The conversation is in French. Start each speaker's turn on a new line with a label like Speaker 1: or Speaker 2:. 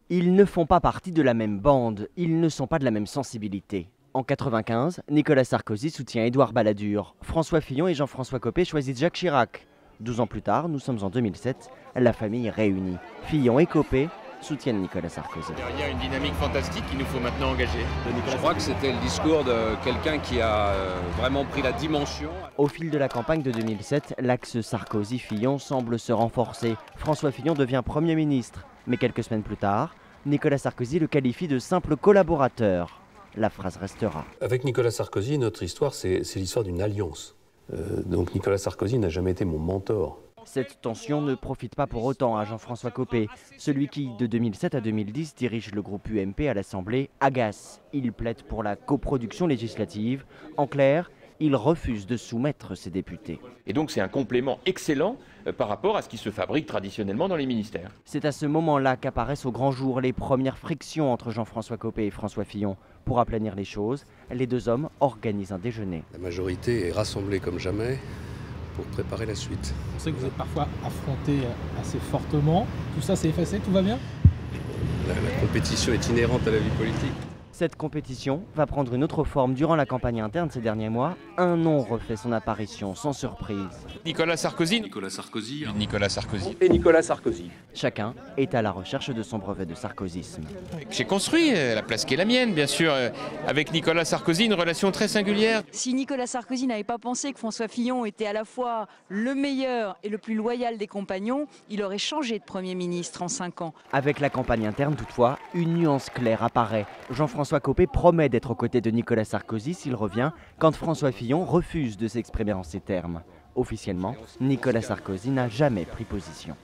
Speaker 1: Ils ne font pas partie de la même bande, ils ne sont pas de la même sensibilité. En 1995, Nicolas Sarkozy soutient Édouard Balladur. François Fillon et Jean-François Copé choisissent Jacques Chirac. 12 ans plus tard, nous sommes en 2007, la famille est réunie. Fillon et Copé soutiennent Nicolas Sarkozy.
Speaker 2: Il y a une dynamique fantastique qu'il nous faut maintenant engager.
Speaker 3: Je crois que c'était le discours de quelqu'un qui a vraiment pris la dimension.
Speaker 1: Au fil de la campagne de 2007, l'axe Sarkozy-Fillon semble se renforcer. François Fillon devient Premier ministre. Mais quelques semaines plus tard, Nicolas Sarkozy le qualifie de simple collaborateur. La phrase restera.
Speaker 4: Avec Nicolas Sarkozy, notre histoire, c'est l'histoire d'une alliance. Donc Nicolas Sarkozy n'a jamais été mon mentor.
Speaker 1: Cette tension ne profite pas pour autant à Jean-François Copé. Celui qui, de 2007 à 2010, dirige le groupe UMP à l'Assemblée, agace. Il plaide pour la coproduction législative. En clair, il refuse de soumettre ses députés.
Speaker 5: Et donc c'est un complément excellent par rapport à ce qui se fabrique traditionnellement dans les ministères.
Speaker 1: C'est à ce moment-là qu'apparaissent au grand jour les premières frictions entre Jean-François Copé et François Fillon. Pour aplanir les choses, les deux hommes organisent un déjeuner.
Speaker 4: La majorité est rassemblée comme jamais pour préparer la suite.
Speaker 6: On sait que vous êtes parfois affrontés assez fortement. Tout ça s'est effacé, tout va bien ?
Speaker 4: La compétition est inhérente à la vie politique.
Speaker 1: Cette compétition va prendre une autre forme durant la campagne interne ces derniers mois. Un nom refait son apparition sans surprise.
Speaker 2: Nicolas Sarkozy.
Speaker 3: Nicolas Sarkozy.
Speaker 2: Nicolas Sarkozy.
Speaker 3: Et Nicolas Sarkozy.
Speaker 1: Chacun est à la recherche de son brevet de sarkozysme.
Speaker 2: J'ai construit la place qui est la mienne, bien sûr, avec Nicolas Sarkozy, une relation très singulière.
Speaker 7: Si Nicolas Sarkozy n'avait pas pensé que François Fillon était à la fois le meilleur et le plus loyal des compagnons, il aurait changé de Premier ministre en 5 ans.
Speaker 1: Avec la campagne interne toutefois, une nuance claire apparaît. Jean-François Copé promet d'être aux côtés de Nicolas Sarkozy s'il revient, quand François Fillon refuse de s'exprimer en ces termes. Officiellement, Nicolas Sarkozy n'a jamais pris position.